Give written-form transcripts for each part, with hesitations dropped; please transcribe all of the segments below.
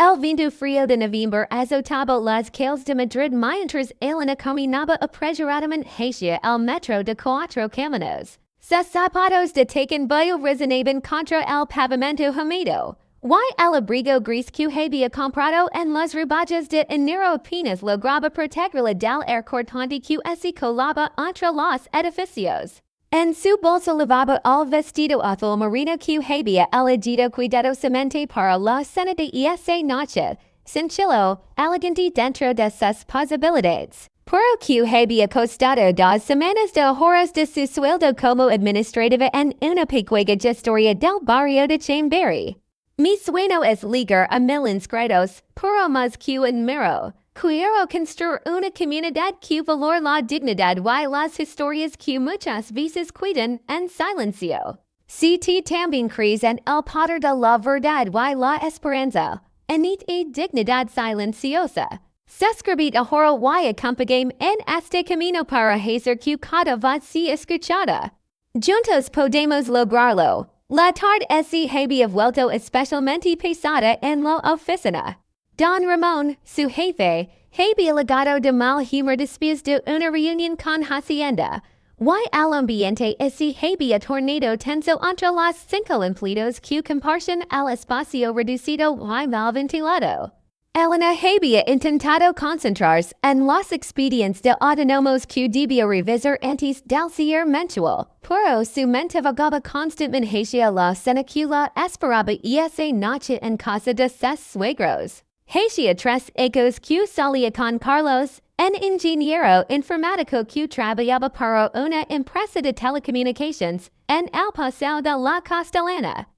El viento frío de noviembre azotaba las calles de Madrid mientras Elena caminaba apresuradamente hacia el metro de cuatro caminos. Sus zapatos de tacón resonaban contra el pavimento húmedo. El abrigo gris que había comprado en las rebajas de enero apenas lograba protegerla del air cortante que se colaba entre los edificios. En su bolso llevaba el vestido azul marino que había elegido cuidadosamente para la cena de esa noche, sencillo, elegante dentro de sus posibilidades. Pero que había costado 2 semanas de horas de su sueldo como administrativa en una pequeña gestoría del barrio de Chambery. Mi sueño es ligar a 1000 inscritos, pero más que un mero. Quiero construir una comunidad que valora la dignidad y las historias que muchas veces cuidan en silencio. Si tú también crees en el poder de la verdad y la esperanza, unite Dignidad Silenciosa. Suscríbete ahora y acompáñame en este camino para hacer que cada voz sea escuchada. Juntos podemos lograrlo. La tarde se había vuelto especialmente pesada en la oficina. Don Ramón, su jefe, había legado de mal humor después de una reunión con Hacienda. El ambiente se había tornado tenso entre los 5 empleados que comparten el espacio reducido y mal ventilado. Elena había intentado concentrarse en los expedientes de autónomos que debía revisar antes del cierre mensual, pero su mente vagaba constantemente hacia la cena que la esperaba esa noche en casa de sus suegros. Hacia 3 ecos que salía con Carlos, un ingeniero informático que trabajaba para una empresa de telecomunicaciones en el Paseo de la Castellana.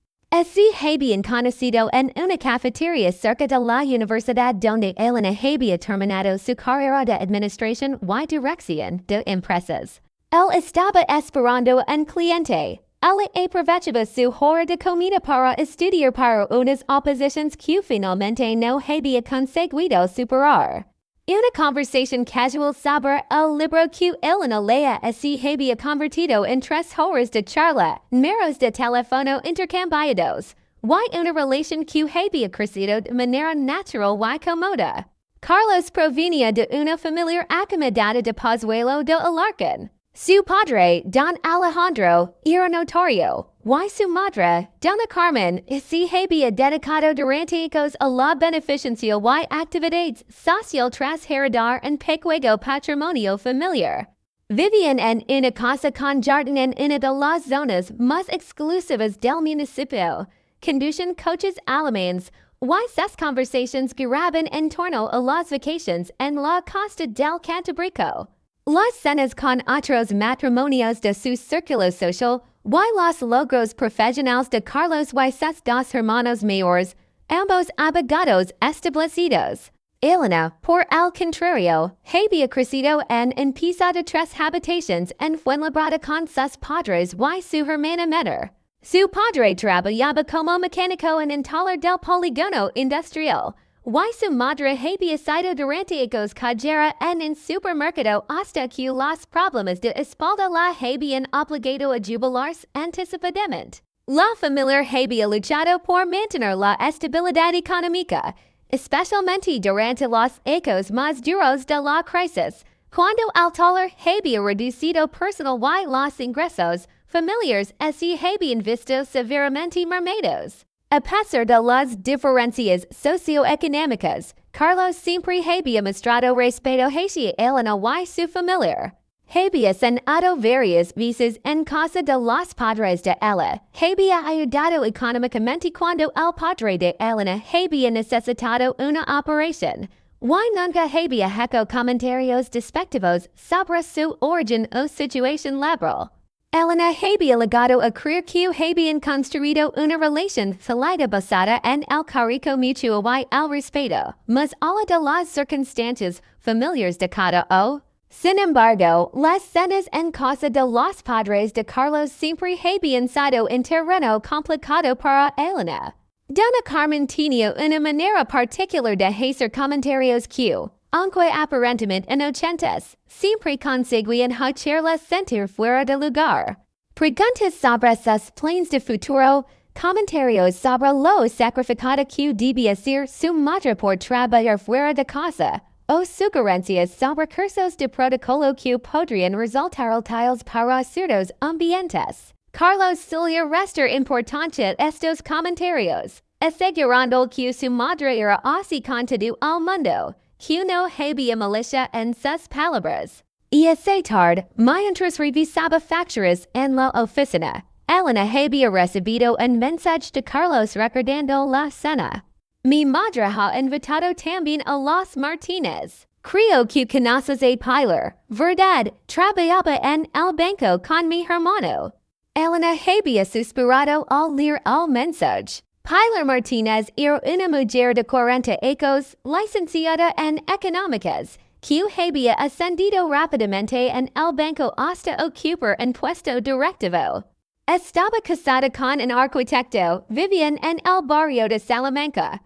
Se habían conocido en una cafetería cerca de la universidad donde Elena había terminado su carrera de administración y dirección de empresas. Él estaba esperando un cliente. Él aprovechaba su hora de comida para estudiar para unas oposiciones que finalmente no había conseguido superar. Una conversación casual sobre el libro que Elena leía se había convertido en 3 horas de charla, números de teléfono intercambiados, y una relación que había crecido de manera natural y cómoda. Carlos provenía de una familia acomodada de Pozuelo de Alarcón. Su padre, Don Alejandro, era notario, y su madre, Dona Carmen, se había dedicado durante años a la beneficencia y actividades social tras heredar un pequeño patrimonio familiar. Vivían en una casa con jardín en una de las zonas más exclusivas del municipio. Conducen coches alemanes, y sus conversaciones giraban en torno a las vacaciones en la costa del Cantábrico. Las cenas con otros matrimonios de su círculo social y los logros profesionales de Carlos y sus 2 hermanos mayores, ambos abogados establecidos. Elena, por el contrario, había crecido en un piso de 3 habitaciones en Fuenlabrada con sus padres y su hermana menor. Su padre trabajaba como mecánico en un taller del polígono industrial. Y su madre había sido durante años cajera en un supermercado hasta que los problemas de espalda la habían obligado a jubilarse anticipadamente. La familia había luchado por mantener la estabilidad económica, especialmente durante los años más duros de la crisis, cuando el taller había reducido personal y los ingresos familiares se habían visto severamente mermados. A pesar de las diferencias socioeconómicas, Carlos siempre había mostrado respeto hacia Elena y su familia. Había cenado varias veces en casa de los padres de ella. Había ayudado económicamente cuando el padre de Elena había necesitado una operación. Y nunca había hecho comentarios despectivos sobre su origen o situación laboral. Elena había legado a creer que habían construido una relación sólida basada en el cariño mutuo y el respeto, más allá de las circunstancias familiares de cada uno. Sin embargo, las cenas en casa de los padres de Carlos siempre habían sido un terreno complicado para Elena. Dona Carmen tenía una manera particular de hacer comentarios que, aunque aparentemente inocentes, siempre conseguían hacerla sentir fuera de lugar. Preguntas sobre sus planes de futuro, Comentarios sobre lo sacrificado que debía ser su madre por trabajar fuera de casa, o sugerencias sobre cursos de protocolo que podrían resultar útiles para ciertos ambientes. Carlos solía restar importancia estos comentarios, asegurando que su madre era así contado al mundo, que no había malicia en sus palabras. Y esa tarde, mientras revisaba facturas en la oficina, Elena había recibido un mensaje de Carlos recordando la cena. Mi madre ha invitado también a los Martínez. Creo que conoces a Pilar, ¿verdad? Trabajaba en el banco con mi hermano. Elena había suspirado al leer el mensaje. Pilar Martínez era una mujer de 40 años, licenciada en económicas, que había ascendido rápidamente en el banco hasta ocupar un puesto directivo. Estaba casada con un arquitecto, vivían en el barrio de Salamanca.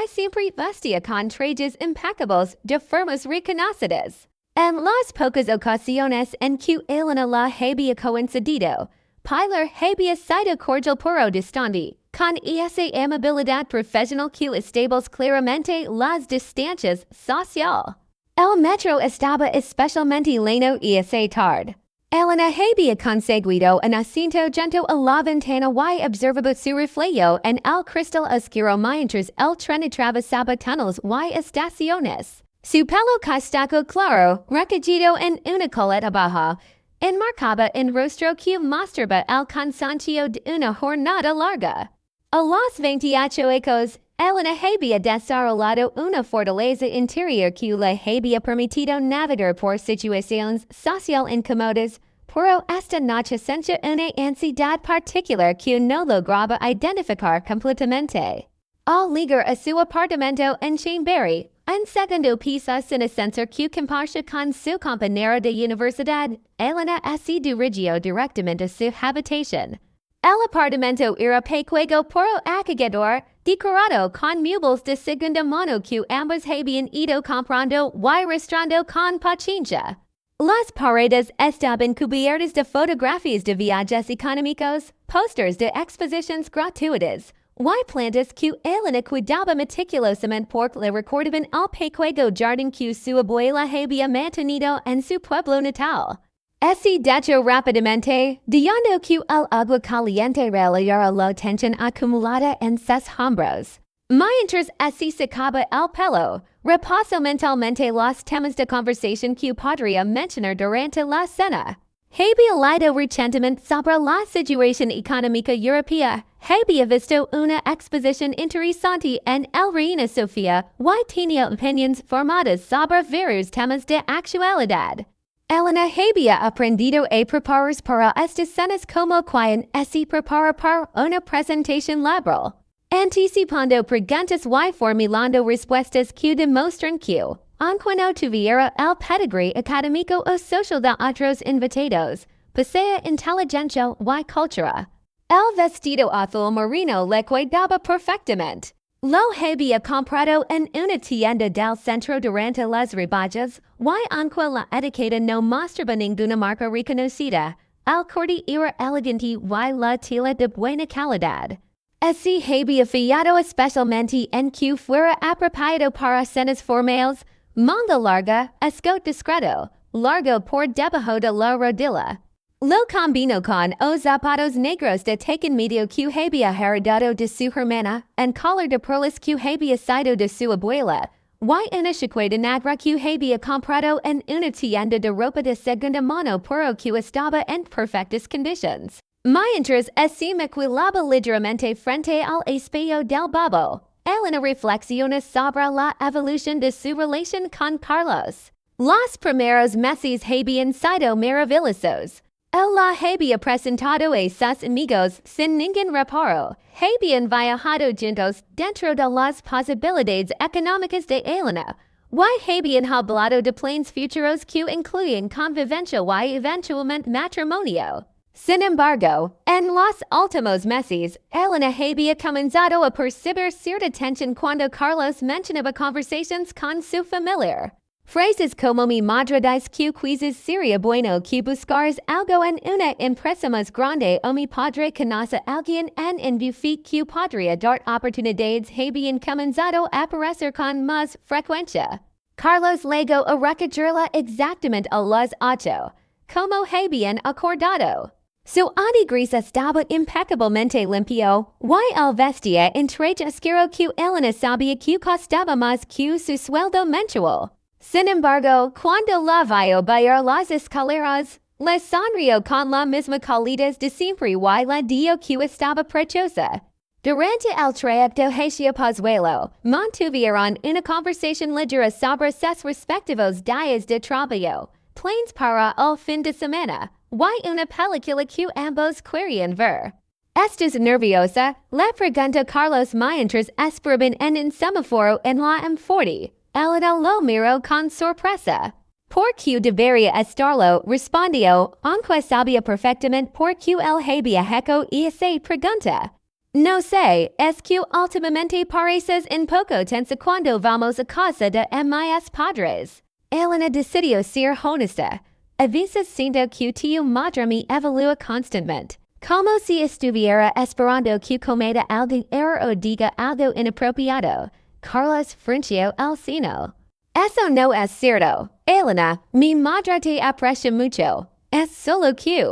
Siempre vestía con trajes impecables de firmas reconocidas. En las pocas ocasiones en que Elena la había coincidido, Pilar había sido cordial pero distante, con esa amabilidad profesional que establece claramente las distancias social. El metro estaba especialmente lleno esa tarde. Elena había conseguido un asiento junto a la ventana y observaba su reflejo en el cristal oscuro mientras el tren atravesaba túneles y estaciones. Su pelo castaño claro, recogido en una coleta baja, enmarcaba un rostro que mostraba el cansancio de una jornada larga. A los 28 años, Elena había desarrollado una fortaleza interior que le había permitido navegar por situaciones social incómodas, pero esta noche sentía una ansiedad particular que no lograba identificar completamente. Al llegar a su apartamento en Chambéry, un segundo piso sin ascensor que compartía con su compañero de universidad, Elena se dirigió directamente a su habitación. El apartamento era pequeño pero acogedor, decorado con muebles de segunda mano que ambos habían ido comprando y restaurando con paciencia. Las paredes estaban cubiertas de fotografías de viajes económicos, pósters de exposiciones gratuitas, y plantas que Elena cuidaba meticulosamente porque le recordaban el pequeño jardín que su abuela había mantenido en su pueblo natal. Se decho rápidamente, dejando que el agua caliente relayara la tensión acumulada en sus hombros. Mientras se secaba el pelo, repasó mentalmente los temas de conversación que podría mencionar durante la cena. Había leído recientemente sobre la situación económica europea, había visto una exposición interesante en el Reina Sofía y tenía opiniones formadas sobre varios temas de actualidad. Elena había aprendido a prepararse para estas cenas como quien se prepara para una presentación laboral, anticipando preguntas y formulando respuestas que demuestran que, aunque no tuviera el pedigree académico o social de otros invitados, posee inteligencia y cultura. El vestido azul marino le quedaba perfectamente. Lo había comprado en una tienda del centro durante las rebajas, y aunque la etiqueta no mostraba ninguna marca reconocida, el corte era elegante y la tela de buena calidad. Se había fijado especialmente en que fuera apropiado para cenas formales, manga larga, escote discreto, largo por debajo de la rodilla. Lo combinó con os zapatos negros de tacón medio que había heredado de su hermana, un collar de perlas que había sido de su abuela, y una chaqueta negra que había comprado en una tienda de ropa de segunda mano pero que estaba en perfectas condiciones. Mientras se maquillaba ligeramente frente al espejo del babo, Elena reflexiona sobre la evolución de su relación con Carlos. Los primeros meses habían sido maravillosos. Él la había presentado a sus amigos sin ningún reparo. Habían viajado juntos dentro de las posibilidades económicas de Elena. Habían hablado de planes futuros que incluyen convivencia y eventualmente matrimonio. Sin embargo, en los últimos meses, Elena había comenzado a percibir cierta tensión cuando Carlos mencionaba conversaciones con su familiar. Phrases como mi madre dice que quizzes seria bueno que buscares algo en una empresa más grande o mi padre conoce alguien en Buffet que podría dar oportunidades habían comenzado a aparecer con más frecuencia. Carlos Lego a recordar exactamente a las 8, como habían acordado. Su gris estaba impecablemente limpio, y el vestía entre jasquero que Elena sabía que costaba más que su sueldo mensual. Sin embargo, cuando la vio bajar las escaleras, le sonrió con la misma calidez de siempre y le dijo que estaba preciosa. Durante el trayecto hacia Pozuelo, mantuvieron una conversación ligera sobre sus respectivos días de trabajo, planes para el fin de semana, y una película que ambos querían ver. ¿Estás nerviosa? Le preguntó Carlos mientras esperaban en un semáforo en la M40. Elena lo miró con sorpresa. ¿Por qué debería estarlo? Respondió, aunque sabía perfectamente por qué él había hecho esa pregunta. No sé, es que últimamente pareces un poco tensa cuando vamos a casa de mis padres. Elena decidió ser honesta. A veces siento que tu madre me evalúa constantemente, como si estuviera esperando que cometa algún error o diga algo inapropiado. Carlos frunció el ceño. Eso no es cierto, Elena. Mi madre te aprecia mucho. Es solo que.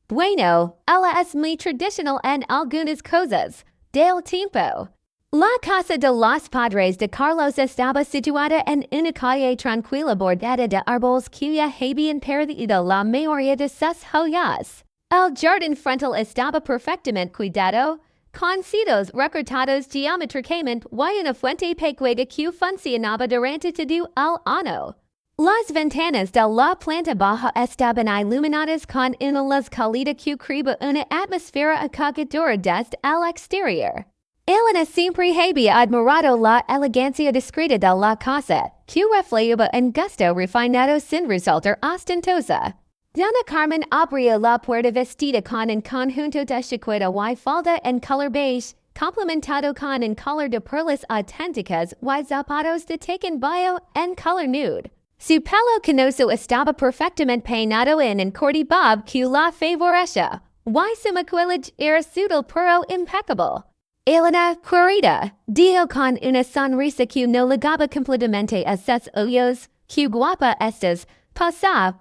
Bueno, ella es muy tradicional en algunas cosas. Del tiempo. La casa de los padres de Carlos estaba situada en una calle tranquila bordada de árboles que habían perdido la mayoría de sus hojas. El jardín frontal estaba perfectamente cuidado, con setos recortados geométricamente y una fuente pequeña que funcionaba durante todo el año. Las ventanas de la planta baja estaban iluminadas con una luz cálida que creaba una atmósfera acogedora desde el exterior. Elena siempre había admirado la elegancia discreta de la casa, que reflejaba un gusto refinado sin resultar ostentosa. Donna Carmen abrió la puerta vestida con un conjunto de chaqueta y falda en color beige, complementado con un collar de perlas auténticas y zapatos de tacón bajo en color nude. Su pelo canoso estaba perfectamente peinado en un corte bob que la favorecía, y su maquillage era sutil pero impecable. Elena, querida, dijo con una sonrisa que no ligaba completamente a sus ojos, que guapa estás, pasa,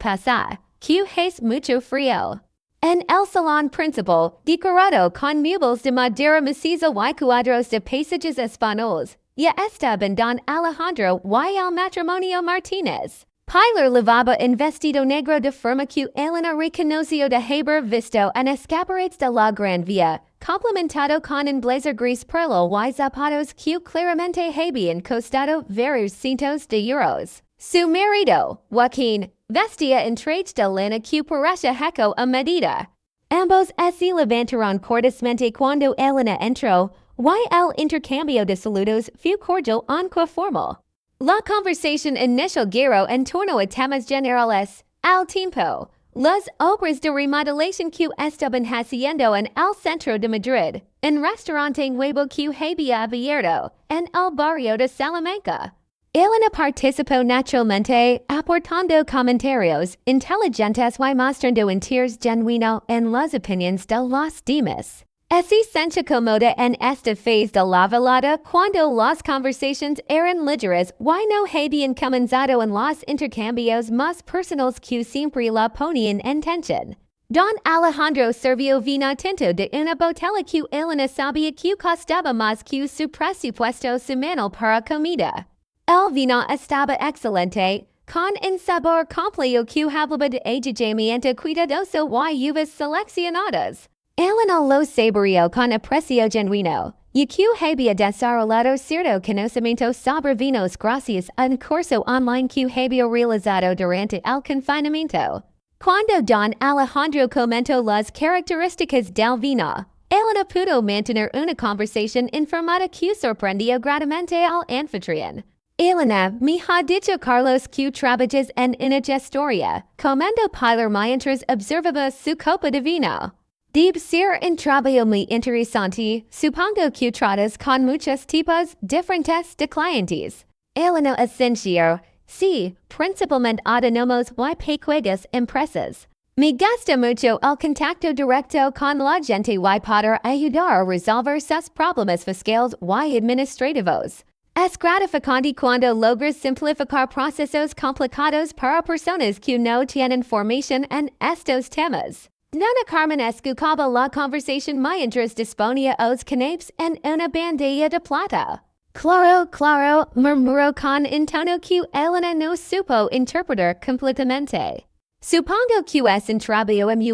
que hace mucho frío. En el salón principal, decorado con muebles de madera maciza y cuadros de paisajes españoles, ya estaban Don Alejandro y el matrimonio Martínez. Pilar llevaba un vestido negro de forma que Elena reconoció de haber visto en escaparates de la Gran Vía, complementado con un blazer gris perla y zapatos que claramente habían costado varios cientos de euros. Su marido, Joaquín, vestía un traje de lana que parecía hecho a medida. Ambos se levantaron cortésmente cuando Elena entró, y el intercambio de saludos fue cordial aunque formal. La conversación inicial giró en torno a temas generales, al tiempo, las obras de remodelación que estaban haciendo en el centro de Madrid, un restaurante nuevo que había abierto en el barrio de Salamanca. Elena participó naturalmente, aportando comentarios inteligentes y mostrando interés genuino en las opiniones de los demás. Se sentía cómoda en esta fase de la velada cuando las conversaciones eran ligeras y no habían comenzado en los intercambios más personales que siempre la ponían en tensión. Don Alejandro sirvió vino tinto de una botella que Elena sabía que costaba más que su presupuesto semanal para comida. El vino estaba excelente, con un sabor complejo que hablaba de agregamiento cuidadoso y uvas seleccionadas. Elena lo saboreó con aprecio genuino, y que había desarrollado cierto conocimiento sobre vinos gracias a un curso online que había realizado durante el confinamiento. Cuando Don Alejandro comentó las características del vino, Elena pudo mantener una conversación informada que sorprendió gratamente al anfitrión. Elena, me ha dicho Carlos que trabajas en una historia, comentó Pilar mientras observaba su copa de vino. Debe ser un trabajo muy interesante, supongo que tratas con muchos tipos diferentes de clientes. Elena asintió, Sí, principalmente autonomos y pequeñas empresas. Me gusta mucho el contacto directo con la gente y poder ayudar a resolver sus problemas fiscales y administrativos. Es gratificante cuando logras simplificar procesos complicados para personas que no tienen formación en estos temas. Dona Carmen escuchaba la conversación mientras disponía os canapés en una bandeja de plata. Claro, claro, murmuró con un tono que Elena no supo interpretar completamente. Supongo que es un trabajo muy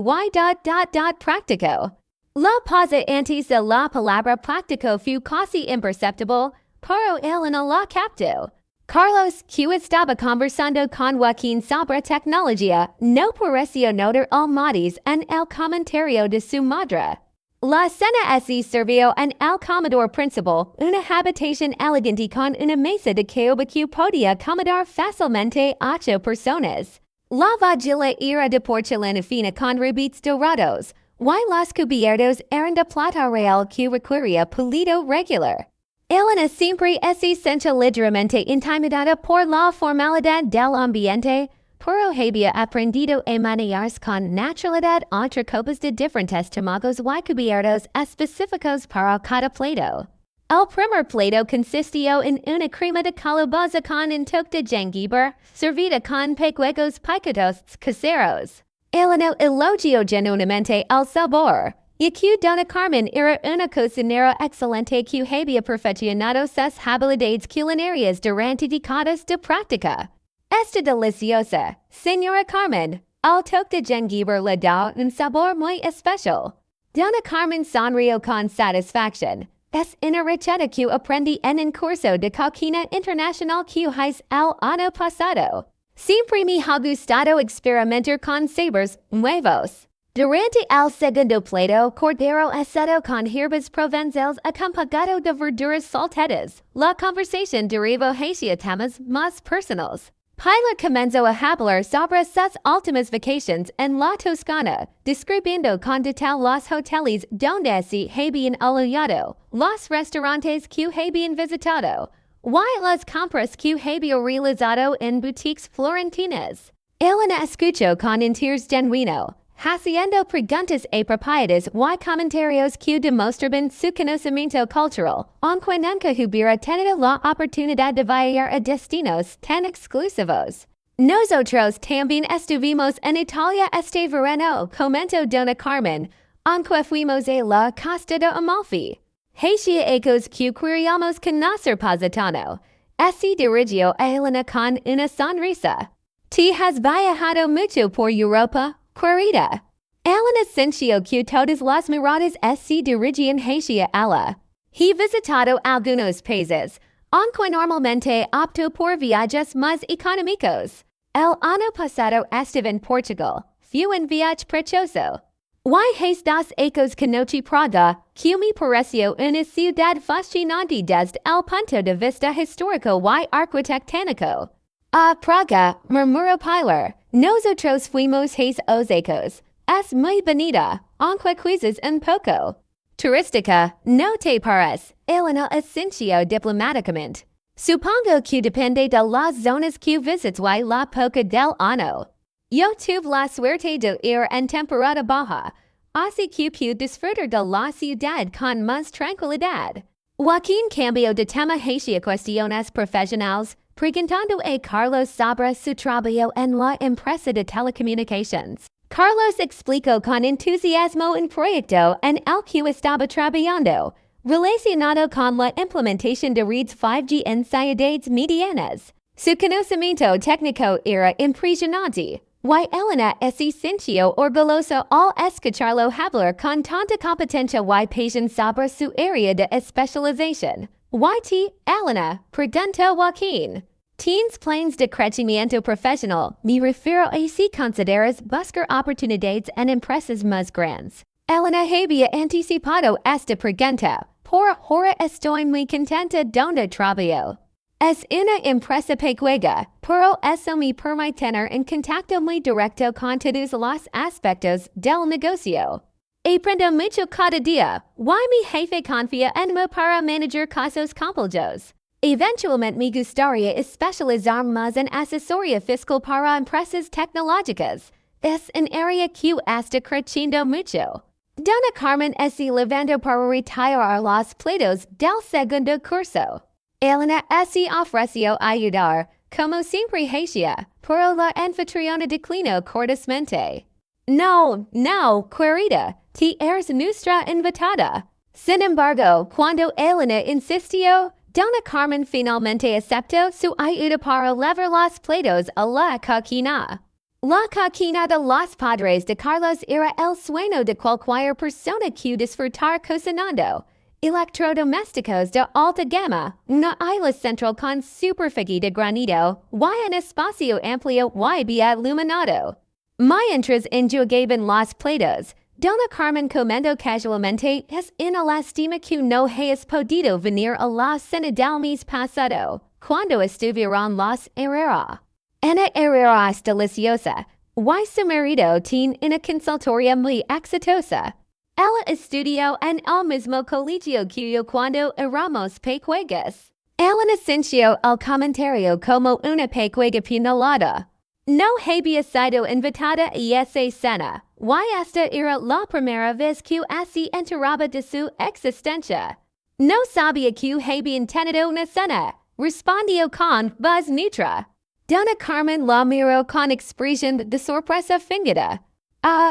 práctico. La pausa antes de la palabra práctico fue casi imperceptible, pero Elena la captó. Carlos, que estaba conversando con Joaquín sobre tecnología, no pareció notar el matiz en el comentario de su madre. La cena se sirvió en el comedor principal, una habitación elegante con una mesa de caoba que podía acomodar fácilmente 8 personas. La vajilla era de porcelana fina con rubíes dorados, y los cubiertos eran de plata real que requería pulido regular. Elena siempre se sentía ligeramente intimidada por la formalidad del ambiente, pero había aprendido a manejarse con naturalidad entre copas de diferentes tamaños y cubiertos específicos para cada plato. El primer plato consistió en una crema de calabaza con un toque de jengibre, servida con pequeños picotos caseros. Elena elogió genuinamente el sabor. Y que Dona Carmen era una cocinera excelente que había perfeccionado sus habilidades culinarias durante décadas de práctica. Esta deliciosa, señora Carmen, el toque de jengibre le da un sabor muy especial. Dona Carmen sonrió con satisfacción. Es una receta que aprendí en un curso de cocina internacional que hice el año pasado. Siempre me ha gustado experimentar con sabores nuevos. Durante el segundo plato, cordero asado con hierbas provençales acompañado de verduras salteadas, la conversación derivó hacia temas más personales. Pilar comenzó a hablar sobre sus últimas vacaciones en la Toscana, describiendo con detalle los hoteles donde se habían alojado, los restaurantes que habían visitado, y las compras que había realizado en boutiques florentinas. Elena escuchó con interés genuino, haciendo preguntas apropiadas y comentarios que demostraban su conocimiento cultural, aunque nunca hubiera tenido la oportunidad de viajar a destinos tan exclusivos. Nosotros también estuvimos en Italia este verano, comentó Dona Carmen, aunque fuimos a la Costa de Amalfi. Hacia ecos que queríamos conocer Positano. Se dirigió a Elena con una sonrisa. ¿Te has viajado mucho por Europa, querida? Elena sintió que todas las miradas se dirigían hacia ella. He visitado algunos países, aunque normalmente optó por viajes más económicos. El año pasado estuve en Portugal. Fue un viaje precioso. Y estas ecos conocí Praga, que me pareció una ciudad fascinante desde el punto de vista histórico y arquitectónico. A Praga, murmuró Pilar, nosotros fuimos os ecos. Es muy bonita, aunque quizás un poco turística, ¿no te parece? Elena asintió diplomáticamente. Supongo que depende de las zonas que visites y la época del año. Yo tuve la suerte de ir en temporada baja, así que pude disfrutar de la ciudad con más tranquilidad. Joaquín cambió de tema hacia cuestiones profesionales, preguntando a Carlos sobre su trabajo en la empresa de telecomunicaciones. Carlos explicó con entusiasmo un proyecto en el que estaba trabajando, relacionado con la implementación de redes 5G en ciudades medianas. Su conocimiento técnico era impresionante. Y Elena se sintió orgullosa al escucharlo hablar con tanta competencia y pasión sobre su área de especialización. ¿Y Elena? Preguntó Joaquín. ¿Tienes planes de crecimiento profesional? Me refiero a si consideras buscar oportunidades en empresas más grandes. Elena había anticipado esta pregunta. Por ahora estoy muy contenta donde trabajo. Es una empresa pequeña, pero eso me permite tener en contacto muy directo con todos los aspectos del negocio. Aprendo mucho cada día. Y mi jefe confía en mí para manejar casos complejos. Eventualmente me gustaría especializar más en asesoría fiscal para empresas tecnológicas. Es un área que está creciendo mucho. Dona Carmen se levantó para retirar los pleitos del segundo curso. Elena se ofreció ayudar, como siempre hacía, pero la anfitriona declinó cortésmente. No, querida, tú eres nuestra invitada. Sin embargo, cuando Elena insistió, Dona Carmen finalmente aceptó su ayuda para levar los pleitos a la cocina. La cocina de los padres de Carlos era el sueño de cualquier persona que disfrutar cocinando. Electrodomésticos de alta gama, una isla central con superficie de granito, y un espacio amplio y bien iluminado. Mientras enjugaban los platos, Dona Carmen comentó casualmente, es una lástima que no hayas podido venir a la cena del mes pasado, cuando estuvieron los Herrera. Ana Herrera es deliciosa, y su marido tiene una consultoría muy exitosa. Ella estudió en el mismo colegio que yo cuando éramos pequeños. Ella sintió el comentario como una pequeña pinolada. No había sido invitada a esa cena, y esta era la primera vez que se enteraba de su existencia. No sabía que habían tenido una cena, respondió con voz neutra. Dona Carmen la miró con expresión de sorpresa fingida.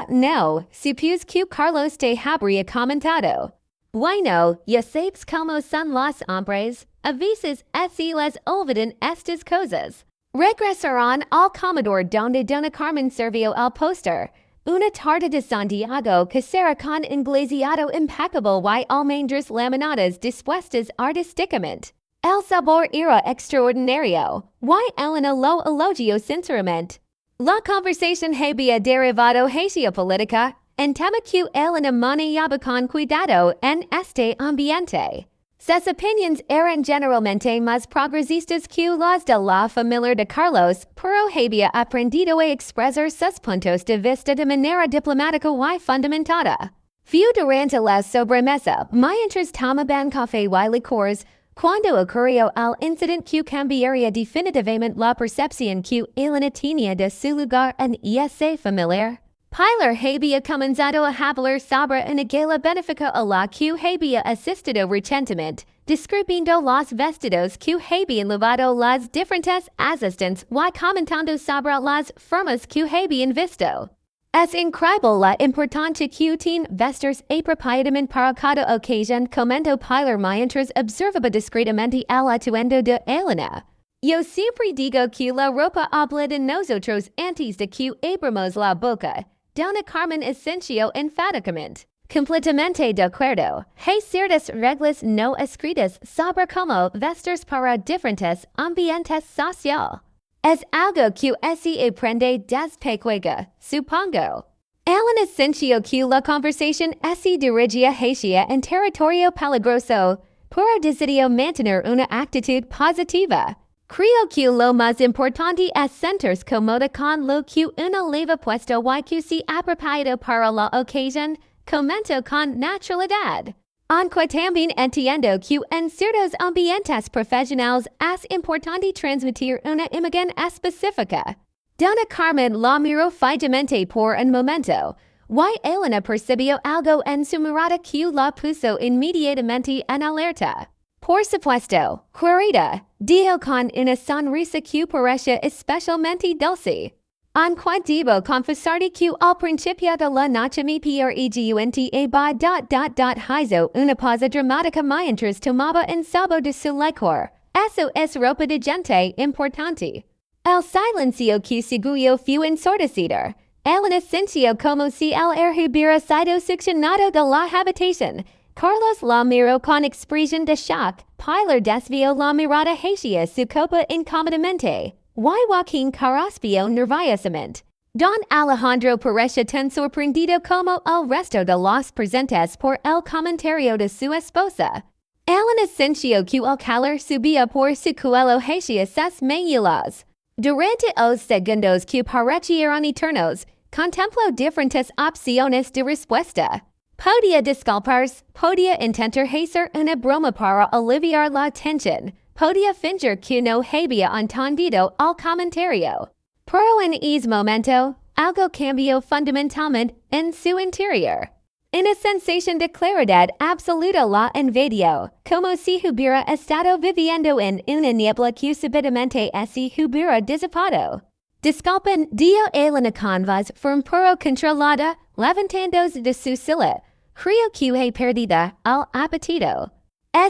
No, supuse que Carlos te habría comentado. Bueno, ya sabes cómo son los hombres, a veces así les olvidan estas cosas. Regresaron al comedor donde Dona Carmen sirvió el postre, una tarta de Santiago casera con un glaseado impeccable y almendras laminadas dispuestas artísticamente. El sabor era extraordinario, y Elena lo elogió sinceramente. La conversación había derivado hacia política, en tema que Elena manejaba con cuidado en este ambiente. Sus opiniones eran generalmente más progresistas que las de la familia de Carlos, pero había aprendido a expresar sus puntos de vista de manera diplomática y fundamentada. Fue durante la sobremesa, mientras tomaban café y licores, cuando ocurrió el incidente que cambiaría definitivamente la percepción que Elena tenía de su lugar en ese familiar. Pilar había comenzado a hablar sobre una gala benéfica a la que había asistido recientemente, describiendo los vestidos que habían llevado las diferentes asistentes y comentando sobre las formas que habían visto. Es increíble la importancia que tiene vestirse apropiadamente para cada ocasión, comentó Pilar mientras observaba discretamente el atuendo de Elena. Yo siempre digo que la ropa habla de nosotros antes de que abramos la boca. Dona Carmen asintió enfáticamente. Completamente de acuerdo. Hay ciertas reglas no escritas sobre cómo vestirse para diferentes ambientes sociales. Es algo que se aprende desde pequeña, supongo. Elena sintió que la conversación se dirigía hacia un territorio peligroso, pero decidió mantener una actitud positiva. Creo que lo más importante es sentirse cómoda con lo que uno lleva puesto y que se apropiado para la ocasión, comentó con naturalidad. Aunque también entiendo que en ciertos ambientes profesionales es importante transmitir una imagen específica. Dona Carmen la miró fijamente por un momento, y Elena percibió algo en su mirada que la puso inmediatamente en alerta. Por supuesto, querida, dijo con una sonrisa que parecía especialmente dulce. Aunque debo confesarte que al principio de la noche me pregunté hizo una pausa dramática mientras tomaba un sorbo de su licor. Eso es ropa de gente importante. El silencio que siguió fue ensordecedor. Elena sintió como si el aire hubiera sido succionado de la habitación. Carlos la miró con expresión de shock. Pilar desvió la mirada hacia su copa incómodamente. Y Joaquín carraspeó nerviosamente. Don Alejandro parecía tan sorprendido como el resto de los presentes por el comentario de su esposa. Elena sintió que el calor subía por su cuello hacia sus mejillas. Durante los segundos que parecieron eternos, contempló diferentes opciones de respuesta. Podía disculparse, podía intentar hacer una broma para aliviar la tensión, Podia finger que no había entendido al comentario. Pero en ese momento, algo cambió fundamentalmente en su interior. Una sensación de claridad absoluta la invadió, como si hubiera estado viviendo en una niebla que súbitamente se hubiera disipado. Disculpen, dio Elena con voz un poco controlada, levantándose de su silla. Creo que he perdido el apetito.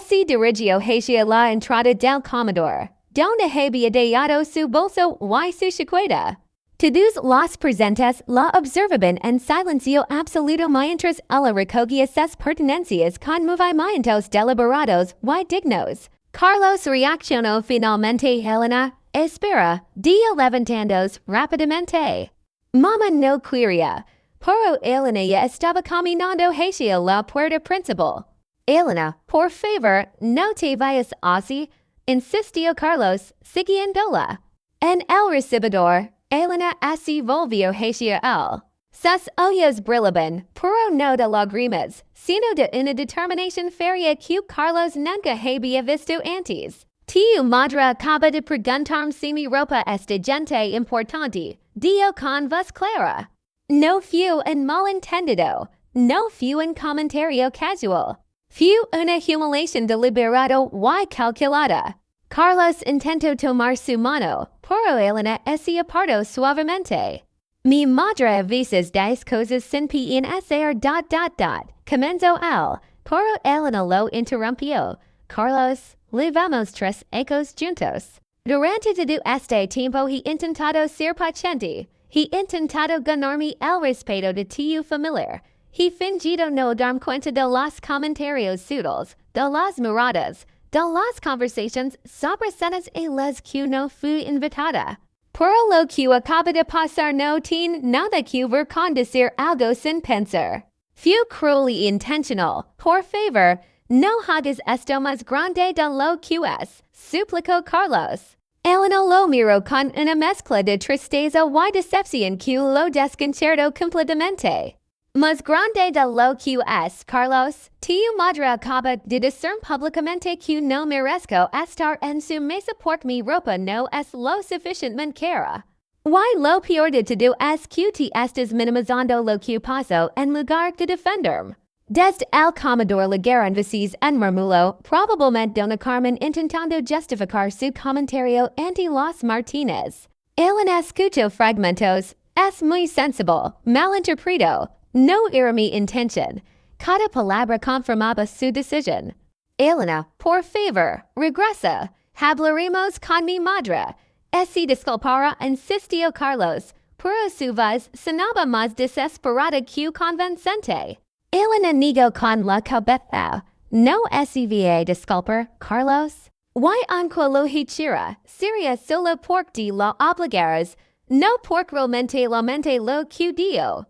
Se dirigió hacia la entrada del comedor, donde había dejado su bolso y su chaqueta. Todos los presentes la observaban en silencio absoluto mientras ella recogía sus pertenencias con movimientos deliberados y dignos. Carlos reaccionó finalmente. Helena, espera, dijo levantándose rápidamente. Mamá no quería, pero Elena ya estaba caminando hacia la puerta principal. Elena, por favor, no te vayas así, insistió Carlos, siguiéndola. En el recibidor, Elena se volvió hacia él. Sus ojos brillaban, pero no de lágrimas, sino de una determinación férrea que Carlos nunca había visto antes. Tu madre acaba de preguntarme si mi ropa es de gente importante, dijo con voz clara. No fue un malentendido, no fue un comentario casual. Fue una humiliación deliberada y calculada. Carlos intentó tomar su mano, pero Elena se apartó suavemente. Mi madre a veces dice cosas sin pensar. Comenzó él, pero Elena lo interrumpió. Carlos, llevamos 3 ecos juntos. Durante todo este tiempo he intentado ser paciente. He intentado ganarme el respeto de tu familia. He fingido no darme cuenta de los comentarios sutiles, de las miradas, de las conversaciones sobre cenas y las que no fui invitada. Pero lo que acaba de pasar no tiene nada que ver con decir algo sin pensar. Fue cruel y intencional. Por favor, no hagas esto más grande de lo que es, suplicó Carlos. Elena lo miró con una mezcla de tristeza y decepción que lo desconcertó completamente. Más grande de lo que es, Carlos, tu madre acaba de decir públicamente que no merezco estar en su mesa porque mi ropa no es lo suficientemente cara. Y lo peor de todo es que te estás minimizando lo que pasó en lugar de defenderme. Desde el comedor llegaron voces en murmullo, probablemente Dona Carmen intentando justificar su comentario ante los Martínez. Elena escuchó fragmentos. Es muy sensible, malinterpreto. No era mi intención. Cada palabra confirmaba su decisión. Elena, por favor, regresa. Hablaremos con mi madre. Se disculpara, insistió Carlos, pero su voz sonaba más desesperada que convincente. Elena negó con la cabeza. No se va disculpar, Carlos. Y aunque lo hiciera, sería solo porque lo obligaras, no porque realmente lo que dio.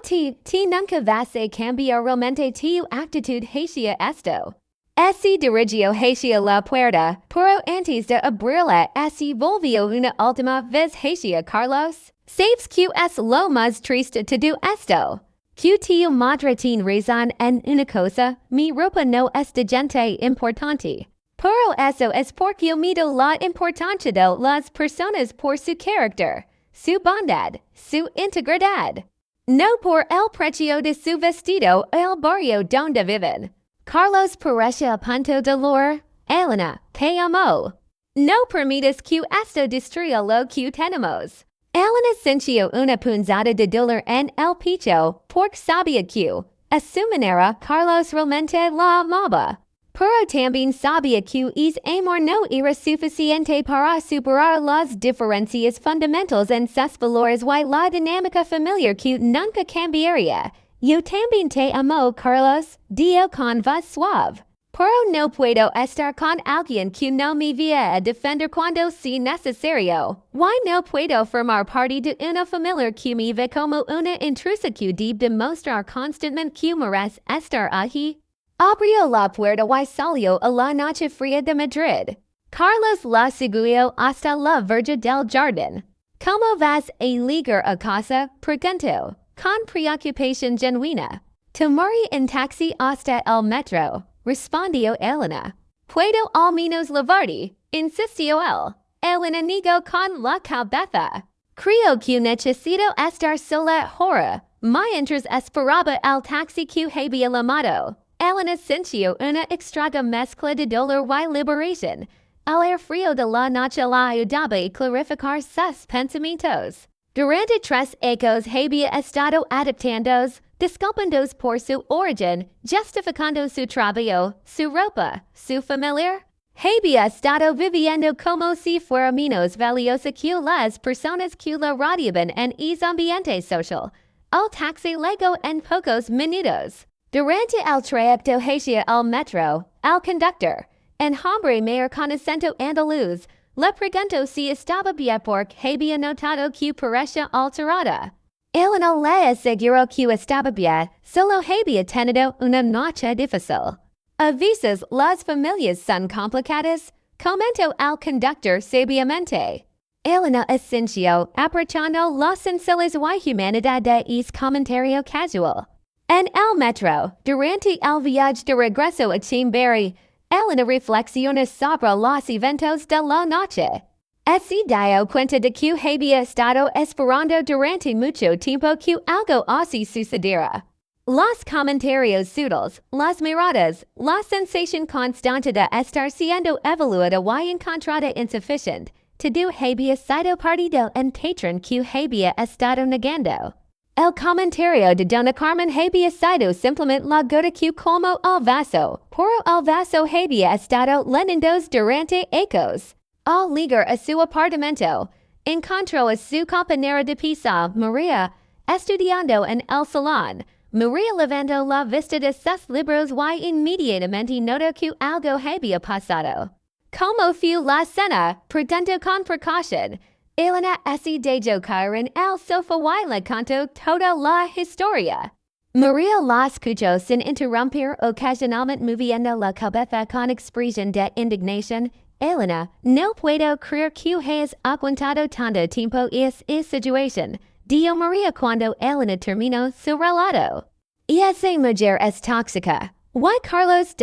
Ti nunca vas a cambiar realmente tu actitud hacia esto. Se dirigió hacia la puerta, pero antes de abrirla se volvió una última vez hacia Carlos. ¿Sabes que es lo más triste de todo esto? Que tu madre tiene razón en una cosa, mi ropa no es de gente importante. Pero eso es porque yo mido la importancia de las personas por su carácter, su bondad, su integridad. No por el precio de su vestido el barrio donde viven. Carlos parece a punto de dolor. Elena, te amo. No permitas que esto destruya lo que tenemos. Elena sintió una punzada de dolor en el pecho, porque sabía que, a su manera, Carlos realmente la amaba. Pero también sabía que ese amor no era suficiente para superar las diferencias fundamentales en sus valores y la dinámica familiar que nunca cambiaría. Yo también te amo, Carlos, dijo con voz suave. Pero no puedo estar con alguien que no me vaya a defender cuando sea necesario. Y no puedo formar parte de una familia que me ve como una intrusa que debe demostrar constantemente que merece estar allí. Abrió la puerta y salió a la noche fría de Madrid. Carlos la siguió hasta la verja del jardín. ¿Cómo vas a llegar a casa? Preguntó, con preocupación genuina. Tomaré un taxi hasta el metro, respondió Elena. Puedo al menos lavardi, insistió él. El enemigo con la cabeza. Creo que necesito estar sola ahora. Mientras esperaba el taxi que había llamado. Elena sintió una extraña mezcla de dolor y liberación. El aire frío de la noche la ayudaba a clarificar sus pensamientos. Durante 3 ecos había estado adaptándose, disculpándose por su origen, justificando su trabajo, su ropa, su familia. Había estado viviendo como si fuera menos valiosa que las personas que la rodeaban en ese ambiente social. El taxi llegó en pocos minutos. Durante el trayecto hacia el metro, el conductor, en hombre mayor con acento andaluz, le preguntó si estaba bien porque había notado que parecía alterada. Él no le aseguró que estaba bien, solo había tenido una noche difícil. A veces las familias son complicadas, comentó el conductor sabiamente. Elena asintió, aprovechando las sencillas y humanidad de ese comentario casual. En el metro, durante el viaje de regreso a Chimberry, Elena reflexiona sobre los eventos de la noche. Se dio cuenta de que había estado esperando durante mucho tiempo que algo así sucediera. Los comentarios sutiles, las miradas, la sensación constante de estar siendo evaluada y encontrada insuficiente, todo había sido parte del patrón que había estado negando. El comentario de Dona Carmen había sido simplemente la gota que colmó el vaso, pero el vaso había estado llenándose durante ecos. Al llegar a su apartamento, encontró a su compañera de piso, María, estudiando en el salón. María levantó la vista de sus libros y inmediatamente notó que algo había pasado. Como fue la cena, preguntó con precaución. Elena se dejó caer en el sofá y le contó toda la historia. María la escuchó sin interrumpir, ocasionalmente moviendo la cabeza con expresión de indignación. Elena, no puedo creer que hayas aguantado tanto tiempo esa situación, dijo María cuando Elena terminó su relato. Esa mujer es tóxica. Y Carlos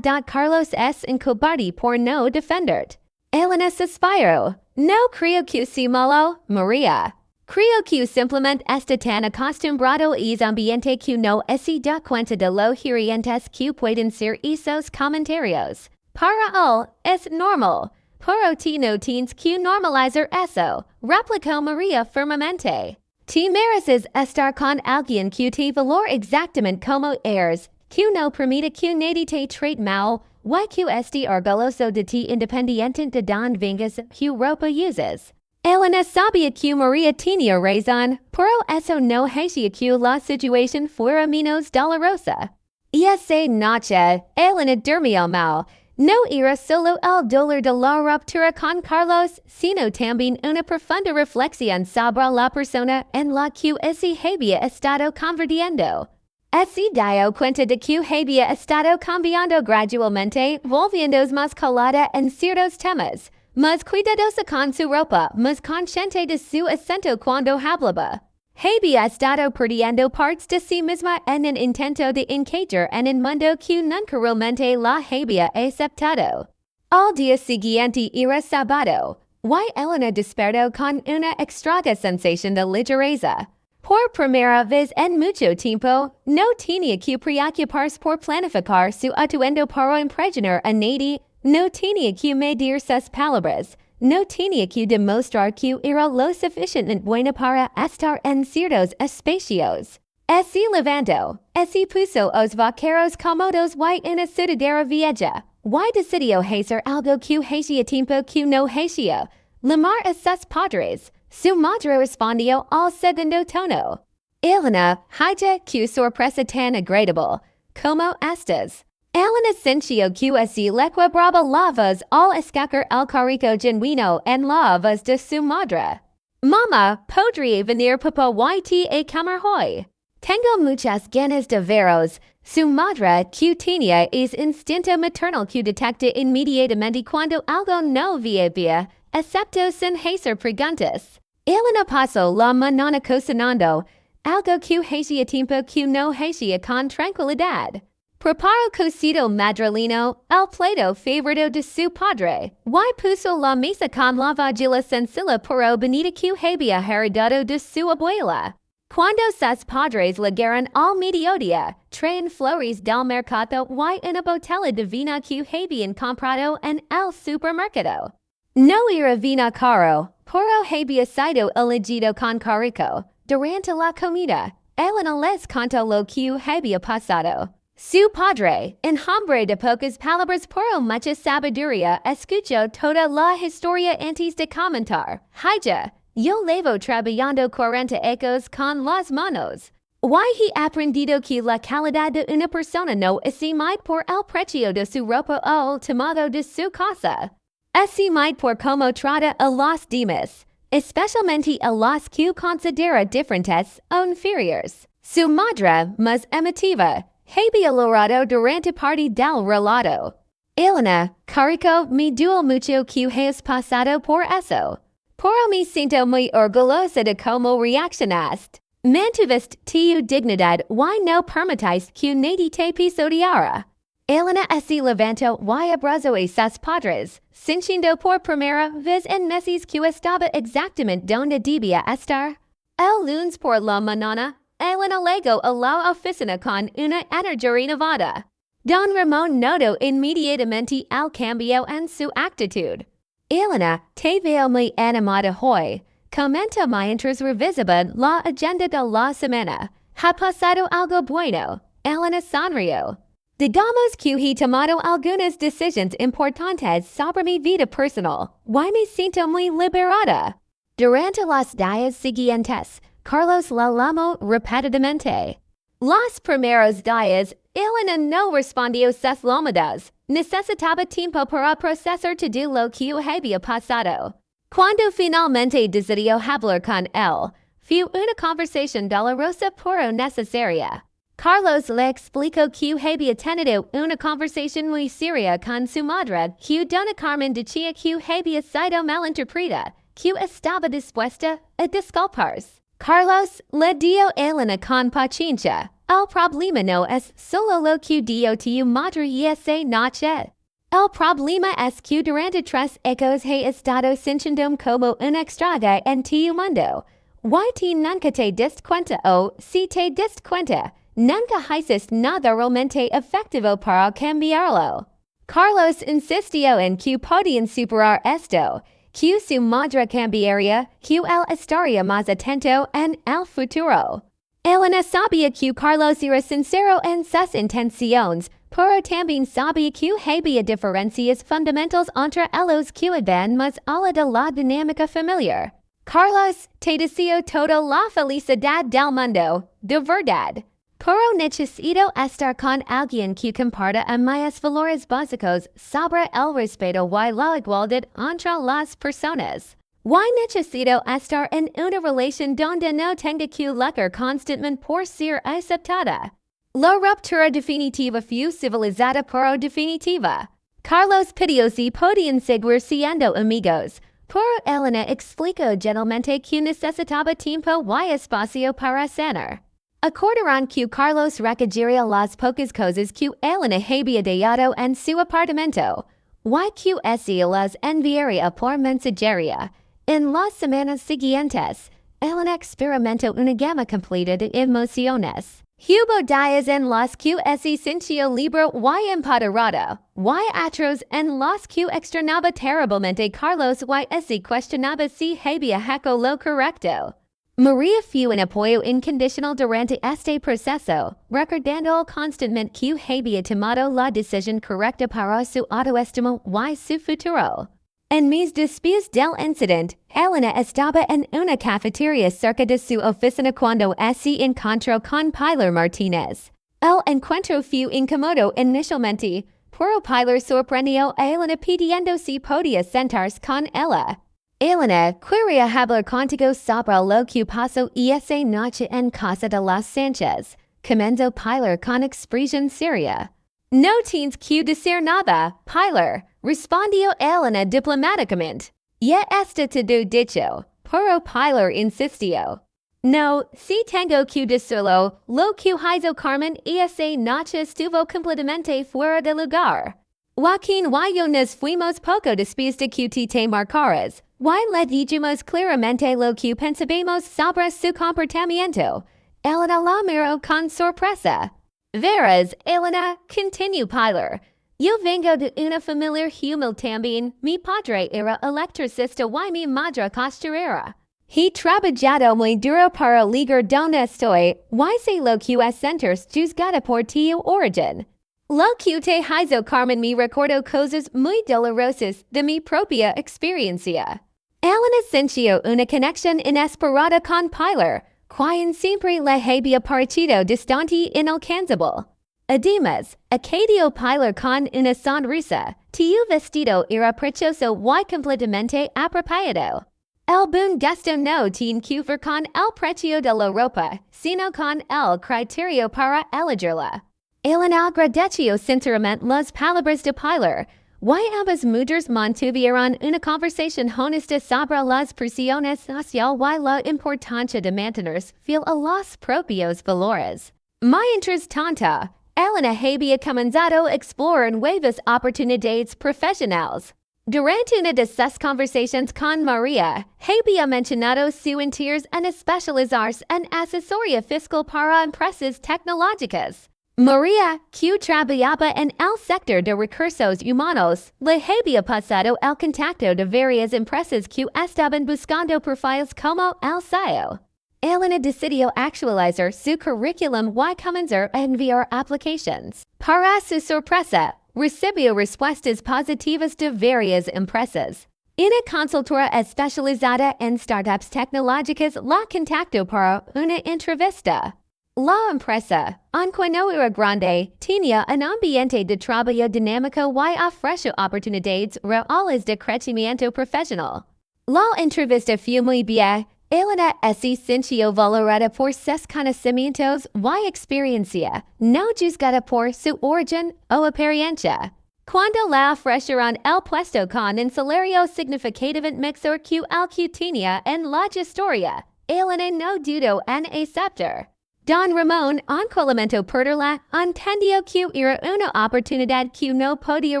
Carlos es incobarde por no defenderte. Elena suspiró. No creo que sea malo, María. Creo que simplemente está tan acostumbrado a ese ambiente que no se da cuenta de lo hirientes que pueden ser esos comentarios. Para él, es normal. Pero tú no tienes que normalizar eso, replicó María firmemente. Te mereces estar con alguien que te valora exactamente como eres, que no permite que nadie te trate mal, y que esté orgulloso de ti independiente de donde vengas que ropa uses. Elena sabía que María tenía razón, pero eso no hacía que la situación fuera menos dolorosa. Esa noche, Elena durmió mal. No era solo el dolor de la ruptura con Carlos, sino también una profunda reflexión sobre la persona en la que se había estado convirtiendo. Se dio cuenta de que había estado cambiando gradualmente, volviéndose más calada en ciertos temas, más cuidadosa con su ropa, más consciente de su acento cuando hablaba. Había estado perdiendo partes de sí misma en un intento de encajar en un mundo que nunca realmente la había aceptado. Al día siguiente era sábado, y Elena despertó con una extraña sensación de ligereza. Por primera vez en mucho tiempo, no tenía que preocuparse por planificar su atuendo para impresionar a nadie, no tenía que medir sus palabras, no tenía que demostrar que era lo suficientemente buena para estar en ciertos espacios. Se levantó, se puso os vaqueros cómodos y una sudadera vieja, y decidió hacer algo que hacía tiempo que no hacía, llamar a sus padres. Su madre respondió al segundo tono. Elena, haya que sorpresa tan agradable. ¿Cómo estás? Elena sintió que se le quebraba la voz al escuchar el cariño genuino en la voz de su madre. Mamá, ¿podría venir papá y a comer hoy? Tengo muchas ganas de veros. Su madre, que tenía ese instinto maternal que detecta inmediatamente cuando algo no va bien, aceptó sin hacer preguntas. Elena pasó la mañana cocinando, algo que hacía tiempo que no hacía con tranquilidad. Preparo cocido madrileno, el plato favorito de su padre. Y puso la mesa con la vajilla sencilla pero bonita que había heredado de su abuela. Cuando sus padres llegaron al mediodía, traen flores del mercado y una botella de vino que habían comprado en el supermercado. No era vino caro, pero había sido elegido con carico. Durante la comida, Elena les contó lo que había pasado. Su padre, en hombre de pocas palabras pero mucha sabiduría, escuchó toda la historia antes de comentar. Hija, yo llevo trabajando 40 años con las manos. Y he aprendido que la calidad de una persona no es mide por el precio de su ropa o el tamaño de su casa. Es mide por cómo trata a los demás, especialmente a los que considera diferentes o inferiores. Su madre, más emotiva, había logrado durante parte del relato. Elena, carico, me duele mucho que hayas pasado por eso. Pero me siento muy orgullosa de cómo reaccionaste. Mantuviste tu dignidad y no permitiste que nadie te pisoteara. Elena se levantó y abrazó a sus padres, sintiendo por primera vez en meses que estaba exactamente donde debía estar. El lunes por la mañana, Elena llegó a la oficina con una energía renovada. Don Ramón notó inmediatamente el cambio en su actitud. Elena, te veo muy animada hoy. Comenta mientras revisaba la agenda de la semana. ¿Ha pasado algo bueno? Elena sonrió. Digamos que he tomado algunas decisiones importantes sobre mi vida personal. Y me siento muy liberada. Durante los días siguientes, Carlos la llamó repetidamente. Los primeros días, Elena no respondió sus llamadas. Necesitaba tiempo para procesar todo lo que había pasado. Cuando finalmente decidió hablar con él, fue una conversación dolorosa pero necesaria. Carlos le explicó que había tenido una conversación muy seria con su madre, que Dona Carmen decía que había sido malinterpretada, que estaba dispuesta a disculparse. Carlos le dio a Elena con paciencia. El problema no es solo lo que dio tu madre esa noche. El problema es que durante 3 años he estado sintiendo como un extraño en tu mundo. Y ti nunca te diste cuenta o, si te diste cuenta, nunca hiciste nada realmente efectivo para cambiarlo. Carlos insistió en que podían superar esto, que su madre cambiaría, que él estaría más atento en el futuro. Elena sabía que Carlos era sincero en sus intenciones, pero también sabía que había diferencias fundamentales entre ellos que iban más allá de la dinámica familiar. Carlos, te deseo toda la felicidad del mundo, de verdad. Pero necesito estar con alguien que comparta mis valores básicos sobre el respeto y la igualdad entre las personas. Y necesito estar en una relación donde no tenga que luchar constantemente por ser aceptada. La ruptura definitiva fue civilizada pero definitiva. Carlos pidió si podían seguir siendo amigos, pero Elena explicó gentilmente que necesitaba tiempo y espacio para sanar. Acordaron que Carlos recogería las pocas cosas que Elena había dejado en su apartamento, y que ella las enviaría por mensajería. En las semanas siguientes, Elena experimentó una gama completa de emociones. Hubo días en los que se sintió libre y empoderada, y otros en los que extrañaba terriblemente Carlos y se cuestionaba si había hecho lo correcto. María fue un apoyo incondicional durante este proceso, recordando constantemente que había tomado la decisión correcta para su autoestima y su futuro. En mes después del incidente, Elena estaba en una cafetería cerca de su oficina cuando se encontró con Pilar Martínez. El encuentro fue incómodo inicialmente, pero Pilar sorprendió a Elena pidiendo si podía sentarse con ella. Elena, quería hablar contigo sobre lo que pasó esa noche en casa de las Sánchez, comenzó Pilar con expresión seria. No tienes que decir nada, Pilar, respondió Elena diplomáticamente. Ya está todo dicho, pero Pilar insistió. No, si tengo que decirlo, lo que hizo Carmen esa noche estuvo completamente fuera de lugar. Joaquín y yo nos fuimos poco después de que te marcaras. Le dijimos claramente lo que pensamos sobre su comportamiento. Elena la miró con sorpresa. Verás, Elena, continuó Pilar. Yo vengo de una familia humilde también. Mi padre era electricista y mi madre costurera. He trabajado muy duro para llegar donde estoy. Sé lo que es sentir juzgada por tu origen. Lo que te hizo Carmen me recuerdo cosas muy dolorosas de mi propia experiencia. Elena sintió una conexión inesperada con Pilar, quien siempre le había parecido distante e inalcanzable. Además, acadio Pilar con una sonrisa. Tu vestido era precioso y completamente apropiado. El buen gusto no tiene que ver con el precio de la ropa, sino con el criterio para elegirla. Elena agradeció sinceramente las palabras de Pilar. Ambas mujeres mantuvieron una conversación honesta sobre las presiones sociales y la importancia de mantenerse fiel a los propios valores. Mientras tanto, Elena había comenzado a explorar nuevas oportunidades profesionales. Durante una de sus conversaciones con María, había mencionado su interés en especializarse en asesoría fiscal para empresas tecnológicas. María, que trabajaba en el sector de recursos humanos, le había pasado el contacto de varias empresas que estaban buscando perfiles como el suyo. Elena decidió actualizar su currículum y comenzar a enviar aplicaciones. Para su sorpresa, recibió respuestas positivas de varias empresas. Una consultora especializada en startups tecnológicas la contactó para una entrevista. La empresa, aunque no era grande, tenía un ambiente de trabajo dinámico y ofreció oportunidades reales de crecimiento profesional. La entrevista fue muy bien. Elena se sintió valorada por sus conocimientos y experiencia, no juzgada por su origen o apariencia. Cuando la ofrecieron el puesto con un salario significativamente mejor que el que tenía en la historia, Elena no dudó en aceptar. Don Ramón, aunque lamentó perderla, entendió que era una oportunidad que no podía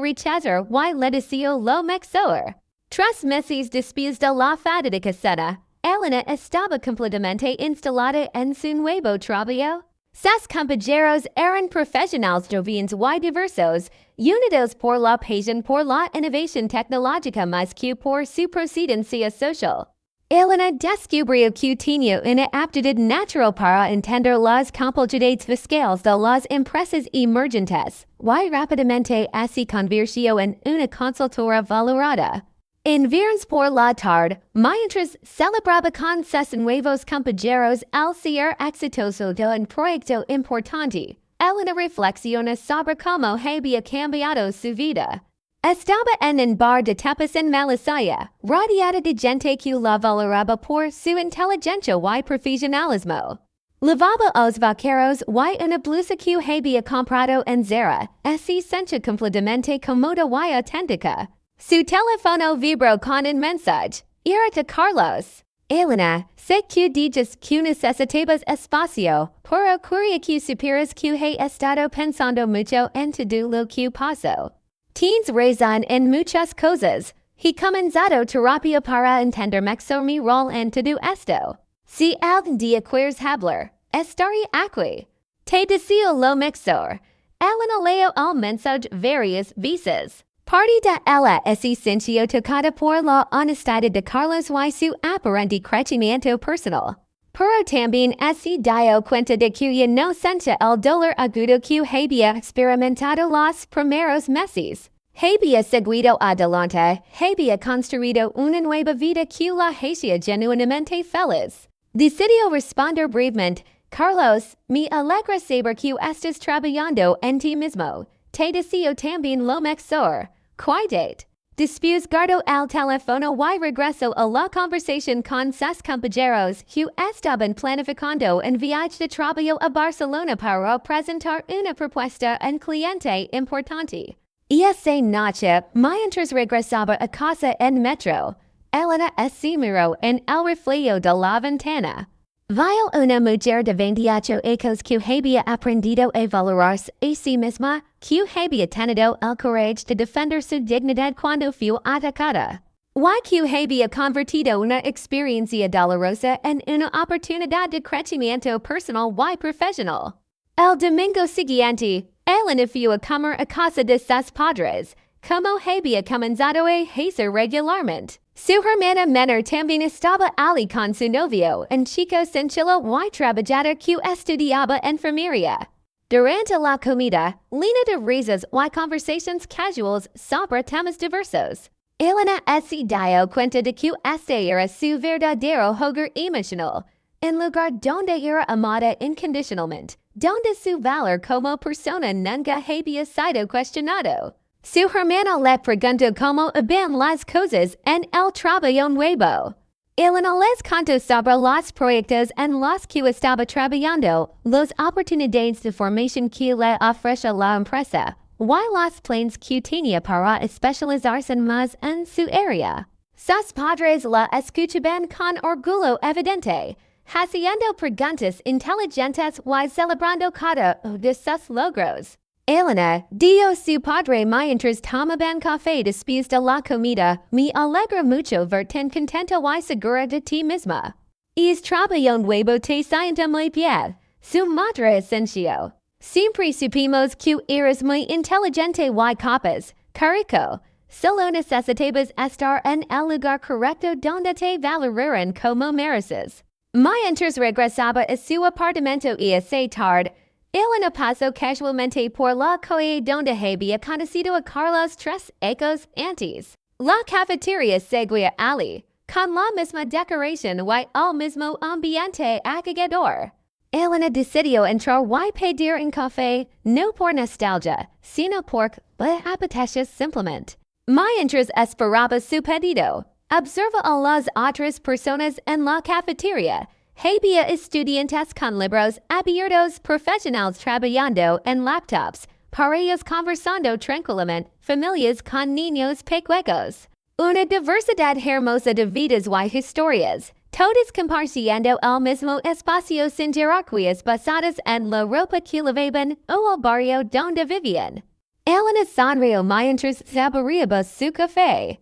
rechazar y le deseó lo mejor. 3 meses después de la fatídica cena, Elena estaba completamente instalada en su nuevo trabajo. Sus compañeros eran profesionales jóvenes y diversos, unidos por la pasión por la innovación tecnológica más que por su procedencia social. Elena descubrió que tenía una aptitud natural para entender las complejidades fiscales de las empresas emergentes, y rápidamente se convirtió en una consultora valorada. En viernes por la tarde, mientras celebraba con sus nuevos compañeros el cierre exitoso de un proyecto importante, Elena reflexiona sobre cómo había cambiado su vida. Estaba en un bar de tapas en Malaya, rodeada de gente que la valoraba por su inteligencia y profesionalismo. Llevaba os vaqueros y una blusa que había comprado en Zara, se sentía completamente cómoda y auténtica. Su teléfono vibró con un mensaje. Era de Carlos. Elena, sé que dices que necesitabas espacio, pero quería que supieras que he estado pensando mucho en todo lo que pasó. Tienes razón en muchas cosas. He comenzado terapia para entender mejor mi rol en todo esto. Si algún día quieres hablar, estaré aquí. Te deseo lo mejor. Elena leyó el mensaje varias veces. Parte de ella se sintió tocada por la honestidad de Carlos y su aparente crecimiento personal. Pero también se dio cuenta de que ya no sentía el dolor agudo que había experimentado los primeros meses. Había seguido adelante, había construido una nueva vida que la hacía genuinamente feliz. Decidió responder brevemente: Carlos, me alegra saber que estás trabajando en ti mismo. Te deseo también lo mejor. Cuídate. Después guardó el teléfono y regresó a la conversación con sus compañeros que estaban planificando un viaje de trabajo a Barcelona para presentar una propuesta a un cliente importante. Esa noche, mientras regresaba a casa en metro, Elena se miró en el reflejo de la ventana. Vile una mujer de 28 años que había aprendido a valorarse a sí misma, que había tenido el courage de defender su dignidad cuando fue atacada. Y que había convertido una experiencia dolorosa en una oportunidad de crecimiento personal y profesional. El domingo siguiente, Elena fue a comer a casa de sus padres, como había comenzado a hacer regularmente. Su hermana menor también estaba allí con su novio, un chico sencillo y trabajador que estudiaba enfermería. Durante la comida, llena de risas y conversaciones casuales sobre temas diversos. Elena se dio cuenta de que este era su verdadero hogar emocional, un lugar donde era amada incondicionalmente, donde su valor como persona nunca había sido cuestionado. Su hermana le preguntó cómo iban las cosas en el trabajo nuevo. Elena les contó sobre los proyectos en los que estaba trabajando, las oportunidades de formación que le ofrece la empresa, y los planes que tenía para especializarse más en su área. Sus padres la escuchaban con orgullo evidente, haciendo preguntas inteligentes y celebrando cada uno de sus logros. Elena dio su padre mientras tomaban café después de la comida. Me alegra mucho verte contenta y segura de ti misma. Es trabajo nuevo te sienta muy bien. Su madre asenció. Siempre supimos que eres muy inteligente y capaz, carico. Solo necesitabas estar en el lugar correcto donde te valoraran como mereces. Mientras regresaba a su apartamento esa tarde, Elena pasó casualmente por la calle donde había conocido a Carlos 3 años antes. La cafetería seguía allí, con la misma decoración y el mismo ambiente acogedor. Elena decidió entrar y pedir un café, no por nostalgia, sino porque le apetecía simplemente. Mientras esperaba su pedido, observa a las otras personas en la cafetería. Había estudiantes con libros abiertos, profesionales trabajando en laptops, parejas conversando tranquilamente, familias con niños pequeños. Una diversidad hermosa de vidas y historias, todas compartiendo el mismo espacio sin jerarquías basadas en la ropa que llevaban o el barrio donde vivían. Elena sonrió mientras saboreaba su café.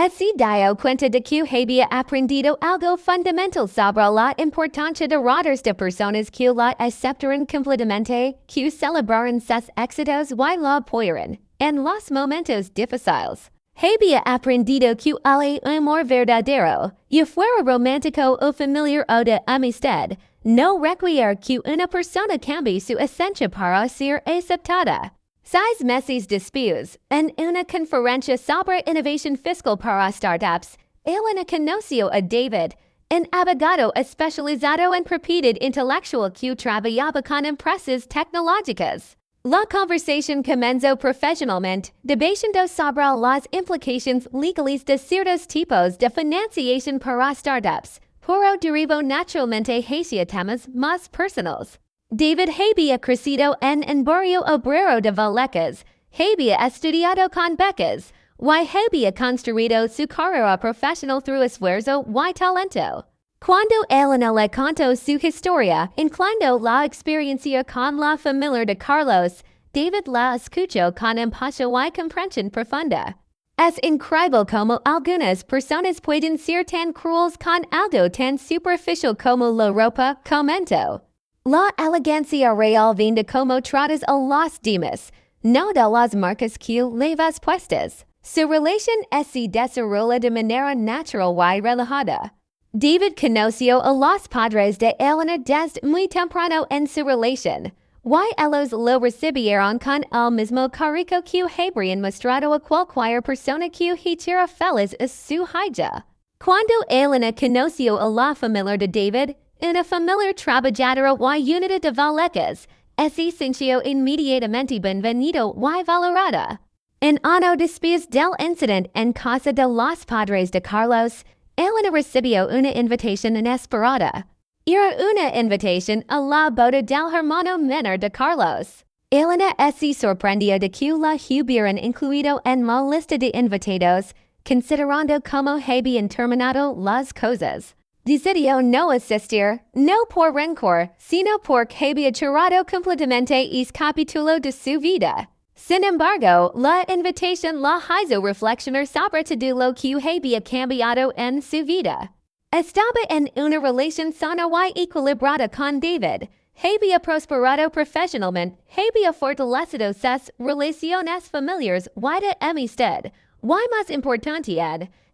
Se dio cuenta de que había aprendido algo fundamental sobre la importancia de rodearse de personas que la aceptaran completamente, que celebraran sus éxitos y la apoyaran en los momentos difíciles. Había aprendido que el amor verdadero, ya fuera romántico o familiar o de amistad, no requiere que una persona cambie su esencia para ser aceptada. 6 meses después, en una conferencia sobre innovación fiscal para startups, Elena conoció a David, un abogado especializado en propiedad intelectual que trabajaba con empresas tecnológicas. La conversación comenzó profesionalmente, debatiendo sobre las implicaciones legales de ciertos tipos de financiación para startups, pero derivó naturalmente hacia temas más personales. David había crecido en un barrio obrero de Vallecas, había estudiado con becas, y había construido su carrera profesional through esfuerzo y talento. Cuando Elena le contó su historia, incluyendo la experiencia con la familia de Carlos, David la escuchó con empatía y comprensión profunda. Es increíble como algunas personas pueden ser tan crueles con algo tan superficial como la ropa, comentó. La elegancia real viene como tratas a los demás, no de las marcas que llevas puestas. Su relación se desarrolla de manera natural y relajada. David conoció a los padres de Elena desde muy temprano en su relación, y ellos lo recibieron con el mismo cariño que habrían mostrado a cualquier persona que hiciera feliz a su hija. Cuando Elena conoció a la familia de David, una familia trabajadora y unida de Vallecas, se sintió inmediatamente bienvenido y valorada. Un año después del incidente en casa de los padres de Carlos, Elena recibió una invitación inesperada. Era una invitación a la boda del hermano menor de Carlos. Elena se sorprendió de que la hubieran incluido en la lista de invitados, considerando cómo habían terminado las cosas. Decidio no asistir, no por rencor, sino porque había chorrado completamente es capítulo de su vida. Sin embargo, la invitación la hizo reflexionar sobre todo lo que había cambiado en su vida. Estaba en una relación sana y equilibrada con David. Había prosperado profesionalmente, había fortalecido sus relaciones familiares y de amistad. Y más importante,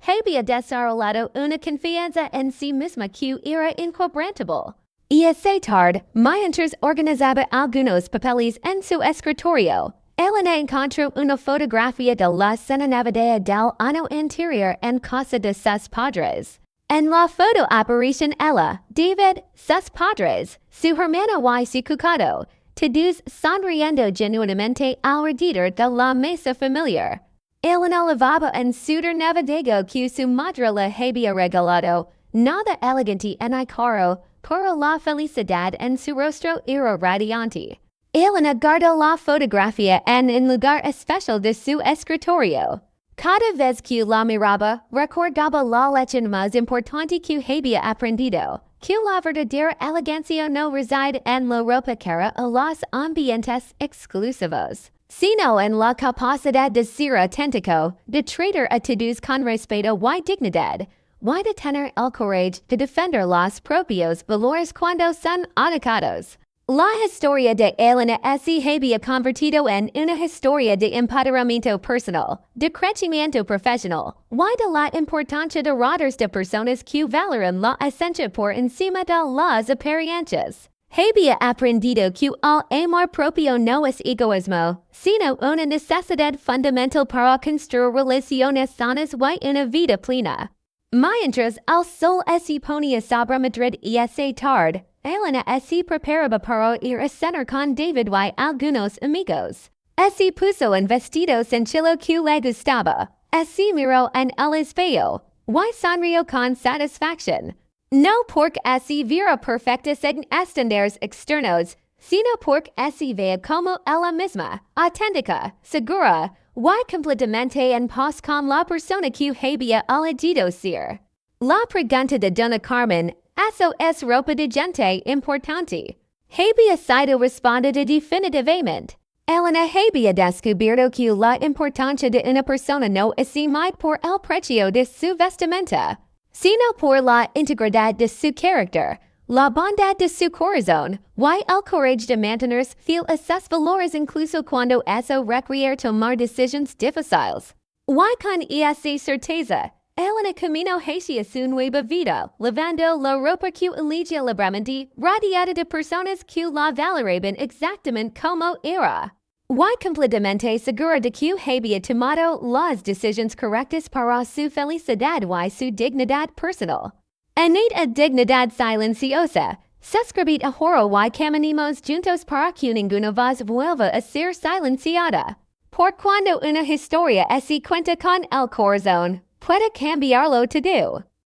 había desarrollado una confianza en sí misma que era inquebrantable. Y esa tarde, mientras organizaba algunos papeles en su escritorio, Elena encontró una fotografía de la cena navideña del año anterior en casa de sus padres. En la foto aparecen ella, David, sus padres, su hermano y su cucado, todos sonriendo genuinamente alrededor de la mesa familiar. Elena llevaba en sudor navideño que su madre le había regalado, nada elegante en el carro, pero la felicidad en su rostro era radiante. Elena guardó la fotografía en un lugar especial de su escritorio. Cada vez que la miraba, recordaba la lección más importante que había aprendido, que la verdadera elegancia no reside en la ropa cara a los ambientes exclusivos, sino en la capacidad de ser auténtico, de tratar a todos con respeto y dignidad, y de tener el coraje de defender los propios valores cuando son atacados. La historia de Elena se había convertido en una historia de empoderamiento personal, de crecimiento profesional, y de la importancia de rodearse de personas que valoran la esencia por encima de las apariencias. Había aprendido que el amor propio no es egoísmo, sino una necesidad fundamental para construir relaciones sanas y una vida plena. Mientras el sol se ponía sobre Madrid y esa tarde, Elena se preparaba para ir a cenar con David y algunos amigos. Se puso un vestido sencillo que le gustaba. Se miró en el espejo y sonrió con satisfacción. No porque se viera perfecta en estándares externos, sino porque se veía como ella misma, auténtica, segura, y completamente en paz con la persona que había elegido ser. La pregunta de Dona Carmen, ¿eso es ropa de gente importante? Había sido respondida definitivamente. Elena había descubierto que la importancia de una persona no es mide por el precio de su vestimenta, sino por la integridad de su carácter, la bondad de su corazón, y el coraje de mantenerse fiel a sus valores incluso cuando eso requiere tomar decisiones difíciles. Y con esa certeza, Elena caminó hacia su nueva vida, lavando la ropa que elegía libremente, rodeada de personas que la valoraban exactamente como era. Y completamente segura de que había tomado las decisiones correctas para su felicidad y su dignidad personal. En Dignidad Silenciosa, suscríbete ahora y caminemos juntos para que ninguna voz vuelva a ser silenciada. Por cuando una historia se cuenta con el corazón, puede cambiarlo todo.